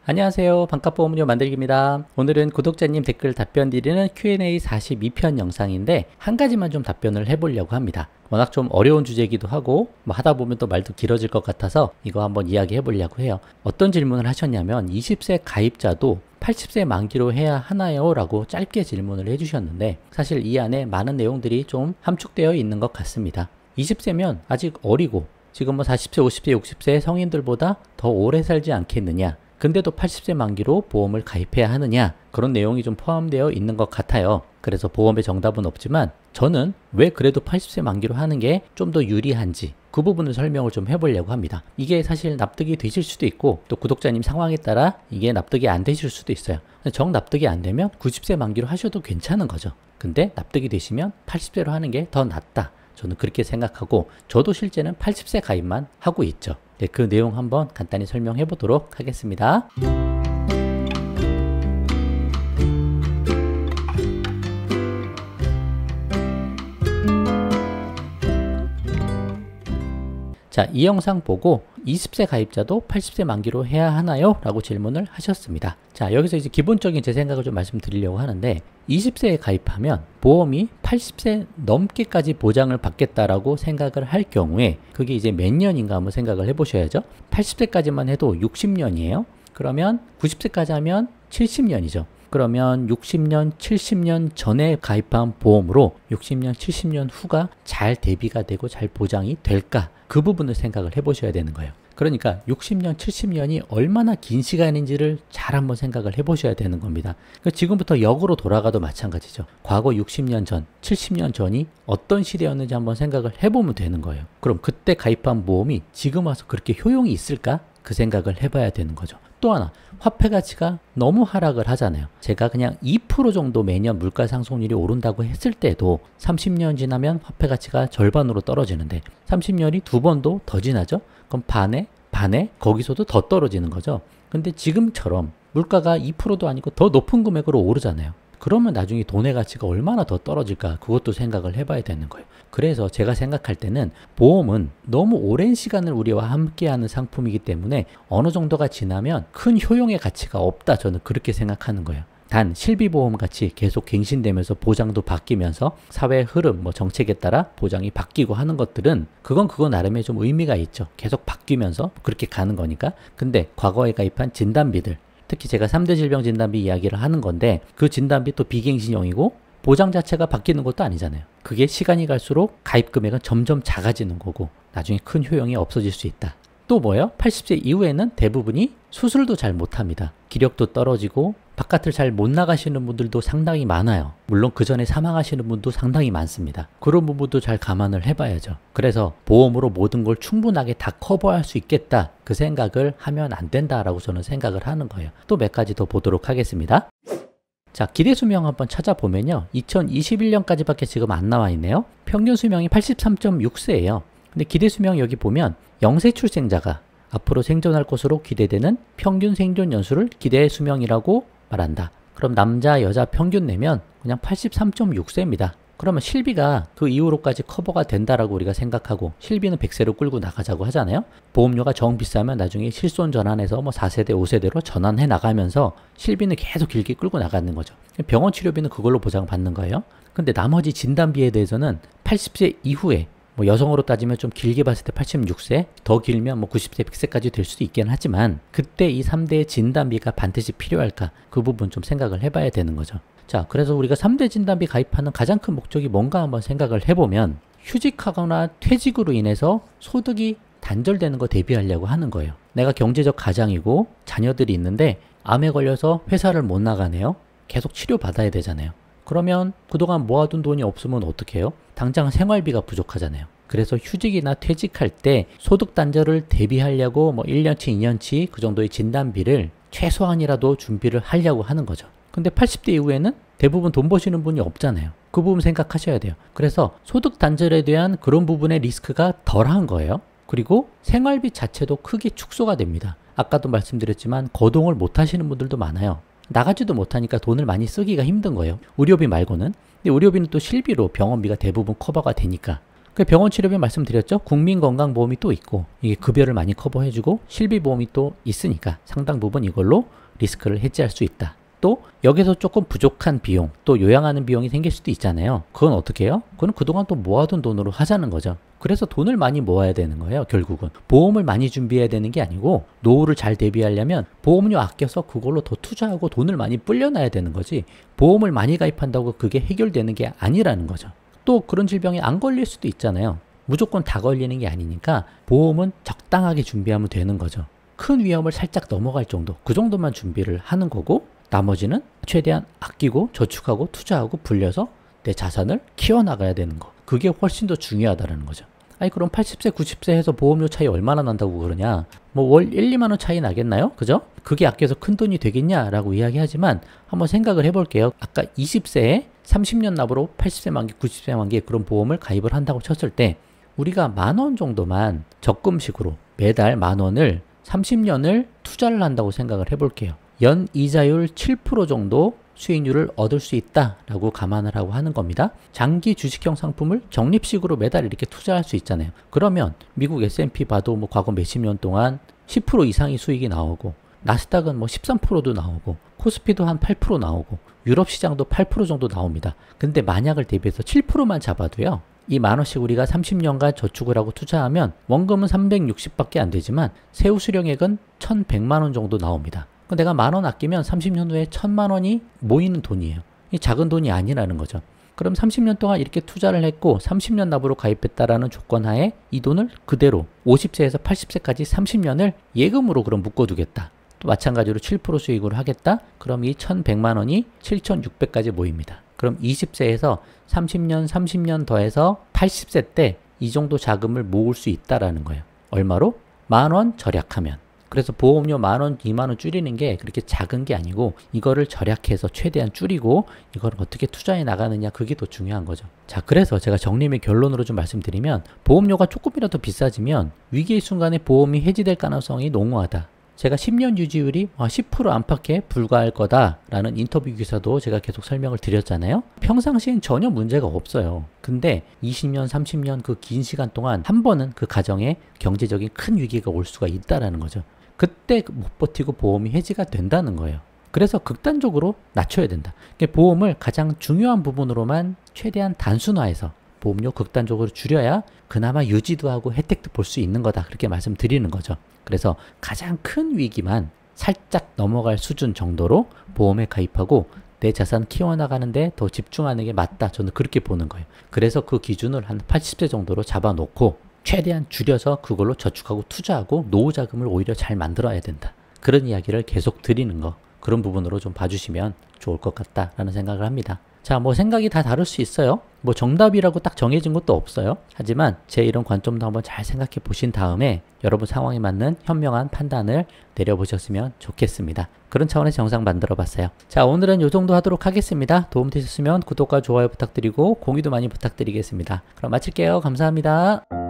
안녕하세요. 반값보험료 만들기입니다. 오늘은 구독자님 댓글 답변 드리는 Q&A 42편 영상인데 한 가지만 좀 답변을 해보려고 합니다. 워낙 좀 어려운 주제이기도 하고 뭐 하다 보면 또 말도 길어질 것 같아서 이거 한번 이야기해 보려고 해요. 어떤 질문을 하셨냐면 20세 가입자도 80세 만기로 해야 하나요? 라고 짧게 질문을 해주셨는데 사실 이 안에 많은 내용들이 좀 함축되어 있는 것 같습니다. 20세면 아직 어리고 지금 뭐 40세, 50세, 60세 성인들보다 더 오래 살지 않겠느냐? 근데도 80세 만기로 보험을 가입해야 하느냐, 그런 내용이 좀 포함되어 있는 것 같아요. 그래서 보험의 정답은 없지만 저는 왜 그래도 80세 만기로 하는 게 좀 더 유리한지 그 부분을 설명을 좀 해보려고 합니다. 이게 사실 납득이 되실 수도 있고 또 구독자님 상황에 따라 이게 납득이 안 되실 수도 있어요. 정 납득이 안 되면 90세 만기로 하셔도 괜찮은 거죠. 근데 납득이 되시면 80세로 하는 게 더 낫다, 저는 그렇게 생각하고 저도 실제는 80세 가입만 하고 있죠. 네, 그 내용 한번 간단히 설명해 보도록 하겠습니다. 자, 이 영상 보고 20세 가입자도 80세 만기로 해야 하나요? 라고 질문을 하셨습니다. 자, 여기서 이제 기본적인 제 생각을 좀 말씀드리려고 하는데 20세에 가입하면 보험이 80세 넘게까지 보장을 받겠다라고 생각을 할 경우에 그게 이제 몇 년인가 한번 생각을 해보셔야죠. 80세까지만 해도 60년이에요. 그러면 90세까지 하면 70년이죠. 그러면 60년, 70년 전에 가입한 보험으로 60년, 70년 후가 잘 대비가 되고 잘 보장이 될까? 그 부분을 생각을 해보셔야 되는 거예요. 그러니까 60년, 70년이 얼마나 긴 시간인지를 잘 한번 생각을 해보셔야 되는 겁니다. 그러니까 지금부터 역으로 돌아가도 마찬가지죠. 과거 60년 전, 70년 전이 어떤 시대였는지 한번 생각을 해보면 되는 거예요. 그럼 그때 가입한 보험이 지금 와서 그렇게 효용이 있을까? 그 생각을 해봐야 되는 거죠. 또 하나, 화폐 가치가 너무 하락을 하잖아요. 제가 그냥 2% 정도 매년 물가 상승률이 오른다고 했을 때도 30년 지나면 화폐 가치가 절반으로 떨어지는데 30년이 두 번도 더 지나죠? 그럼 반에 거기서도 더 떨어지는 거죠. 근데 지금처럼 물가가 2%도 아니고 더 높은 금액으로 오르잖아요. 그러면 나중에 돈의 가치가 얼마나 더 떨어질까, 그것도 생각을 해봐야 되는 거예요. 그래서 제가 생각할 때는 보험은 너무 오랜 시간을 우리와 함께하는 상품이기 때문에 어느 정도가 지나면 큰 효용의 가치가 없다, 저는 그렇게 생각하는 거예요. 단 실비보험 같이 계속 갱신되면서 보장도 바뀌면서 사회 흐름, 정책에 따라 보장이 바뀌고 하는 것들은 그건 그거 나름의 좀 의미가 있죠. 계속 바뀌면서 그렇게 가는 거니까. 근데 과거에 가입한 진단비들, 특히 제가 3대 질병 진단비 이야기를 하는 건데 그 진단비 또 비갱신형이고 보장 자체가 바뀌는 것도 아니잖아요. 그게 시간이 갈수록 가입 금액은 점점 작아지는 거고 나중에 큰 효용이 없어질 수 있다. 또 뭐예요? 80세 이후에는 대부분이 수술도 잘 못합니다. 기력도 떨어지고 바깥을 잘 못 나가시는 분들도 상당히 많아요. 물론 그 전에 사망하시는 분도 상당히 많습니다. 그런 부분도 잘 감안을 해봐야죠. 그래서 보험으로 모든 걸 충분하게 다 커버할 수 있겠다, 그 생각을 하면 안 된다라고 저는 생각을 하는 거예요. 또 몇 가지 더 보도록 하겠습니다. 자, 기대 수명 한번 찾아보면요. 2021년까지밖에 지금 안 나와 있네요. 평균 수명이 83.6세예요. 근데 기대 수명 여기 보면 영세 출생자가 앞으로 생존할 것으로 기대되는 평균 생존 연수를 기대 수명이라고 말한다. 그럼 남자, 여자 평균 내면 그냥 83.6세입니다. 그러면 실비가 그 이후로까지 커버가 된다라고 우리가 생각하고 실비는 100세로 끌고 나가자고 하잖아요. 보험료가 정 비싸면 나중에 실손 전환해서 4세대, 5세대로 전환해 나가면서 실비는 계속 길게 끌고 나가는 거죠. 병원 치료비는 그걸로 보장받는 거예요. 근데 나머지 진단비에 대해서는 80세 이후에 여성으로 따지면 좀 길게 봤을 때 86세, 더 길면 90세, 100세까지 될 수도 있긴 하지만 그때 이 3대 진단비가 반드시 필요할까? 그 부분 좀 생각을 해봐야 되는 거죠. 자, 그래서 우리가 3대 진단비 가입하는 가장 큰 목적이 뭔가 한번 생각을 해보면 휴직하거나 퇴직으로 인해서 소득이 단절되는 거 대비하려고 하는 거예요. 내가 경제적 가장이고 자녀들이 있는데 암에 걸려서 회사를 못 나가네요. 계속 치료받아야 되잖아요. 그러면 그동안 모아둔 돈이 없으면 어떻게 해요? 당장 생활비가 부족하잖아요. 그래서 휴직이나 퇴직할 때 소득 단절을 대비하려고 1년치, 2년치 그 정도의 진단비를 최소한이라도 준비를 하려고 하는 거죠. 근데 80대 이후에는 대부분 돈 버시는 분이 없잖아요. 그 부분 생각하셔야 돼요. 그래서 소득 단절에 대한 그런 부분의 리스크가 덜한 거예요. 그리고 생활비 자체도 크게 축소가 됩니다. 아까도 말씀드렸지만 거동을 못 하시는 분들도 많아요. 나가지도 못하니까 돈을 많이 쓰기가 힘든 거예요. 의료비 말고는. 근데 의료비는 또 실비로 병원비가 대부분 커버가 되니까. 그 병원 치료비 말씀드렸죠. 국민건강보험이 또 있고 이게 급여를 많이 커버해주고 실비보험이 또 있으니까 상당 부분 이걸로 리스크를 해지할 수 있다. 또 여기서 조금 부족한 비용, 또 요양하는 비용이 생길 수도 있잖아요. 그건 어떻게 해요? 그건 그동안 또 모아둔 돈으로 하자는 거죠. 그래서 돈을 많이 모아야 되는 거예요. 결국은 보험을 많이 준비해야 되는 게 아니고 노후를 잘 대비하려면 보험료 아껴서 그걸로 더 투자하고 돈을 많이 불려놔야 되는 거지, 보험을 많이 가입한다고 그게 해결되는 게 아니라는 거죠. 또 그런 질병에 안 걸릴 수도 있잖아요. 무조건 다 걸리는 게 아니니까 보험은 적당하게 준비하면 되는 거죠. 큰 위험을 살짝 넘어갈 정도, 그 정도만 준비를 하는 거고, 나머지는 최대한 아끼고 저축하고 투자하고 불려서 내 자산을 키워나가야 되는 거. 그게 훨씬 더 중요하다는 거죠. 아니 그럼 80세 90세 해서 보험료 차이 얼마나 난다고 그러냐, 뭐 월 1, 2만 원 차이 나겠나요? 그죠? 그게 아껴서 큰 돈이 되겠냐라고 이야기하지만 한번 생각을 해볼게요. 아까 20세에 30년 납으로 80세 만기 90세 만기에 그런 보험을 가입을 한다고 쳤을 때 우리가 10,000원 정도만 적금식으로 매달 10,000원을 30년을 투자를 한다고 생각을 해볼게요. 연 이자율 7% 정도 수익률을 얻을 수 있다라고 감안을 하고 하는 겁니다. 장기 주식형 상품을 적립식으로 매달 이렇게 투자할 수 있잖아요. 그러면 미국 S&P 봐도 뭐 과거 몇십 년 동안 10% 이상의 수익이 나오고, 나스닥은 뭐 13%도 나오고, 코스피도 한 8% 나오고, 유럽 시장도 8% 정도 나옵니다. 근데 만약을 대비해서 7%만 잡아도요, 이 10,000원씩 우리가 30년간 저축을 하고 투자하면 원금은 360밖에 안 되지만 세후 수령액은 1,100만 원 정도 나옵니다. 내가 10,000원 아끼면 30년 후에 1,000만 원이 모이는 돈이에요. 이 작은 돈이 아니라는 거죠. 그럼 30년 동안 이렇게 투자를 했고 30년 납으로 가입했다라는 조건 하에 이 돈을 그대로 50세에서 80세까지 30년을 예금으로 그럼 묶어두겠다. 또 마찬가지로 7% 수익으로 하겠다. 그럼 이 1,100만 원이 7,600까지 모입니다. 그럼 20세에서 30년 더해서 80세 때 이 정도 자금을 모을 수 있다라는 거예요. 얼마로? 10,000원 절약하면. 그래서 보험료 10,000원, 20,000원 줄이는 게 그렇게 작은 게 아니고 이거를 절약해서 최대한 줄이고 이걸 어떻게 투자해 나가느냐, 그게 더 중요한 거죠. 자, 그래서 제가 정리의 결론으로 좀 말씀드리면 보험료가 조금이라도 비싸지면 위기의 순간에 보험이 해지될 가능성이 농후하다. 제가 10년 유지율이 10% 안팎에 불과할 거다라는 인터뷰 기사도 제가 계속 설명을 드렸잖아요. 평상시엔 전혀 문제가 없어요. 근데 20년, 30년 그 긴 시간 동안 한 번은 그 가정에 경제적인 큰 위기가 올 수가 있다라는 거죠. 그때 못 버티고 보험이 해지가 된다는 거예요. 그래서 극단적으로 낮춰야 된다. 보험을 가장 중요한 부분으로만 최대한 단순화해서 보험료 극단적으로 줄여야 그나마 유지도 하고 혜택도 볼 수 있는 거다, 그렇게 말씀드리는 거죠. 그래서 가장 큰 위기만 살짝 넘어갈 수준 정도로 보험에 가입하고 내 자산 키워나가는데 더 집중하는 게 맞다, 저는 그렇게 보는 거예요. 그래서 그 기준을 한 80세 정도로 잡아놓고 최대한 줄여서 그걸로 저축하고 투자하고 노후 자금을 오히려 잘 만들어야 된다, 그런 이야기를 계속 드리는 거, 그런 부분으로 좀 봐주시면 좋을 것 같다라는 생각을 합니다. 자, 뭐 생각이 다 다를 수 있어요. 뭐 정답이라고 딱 정해진 것도 없어요. 하지만 제 이런 관점도 한번 잘 생각해 보신 다음에 여러분 상황에 맞는 현명한 판단을 내려보셨으면 좋겠습니다. 그런 차원에서 영상 만들어 봤어요. 자, 오늘은 이 정도 하도록 하겠습니다. 도움 되셨으면 구독과 좋아요 부탁드리고 공유도 많이 부탁드리겠습니다. 그럼 마칠게요. 감사합니다.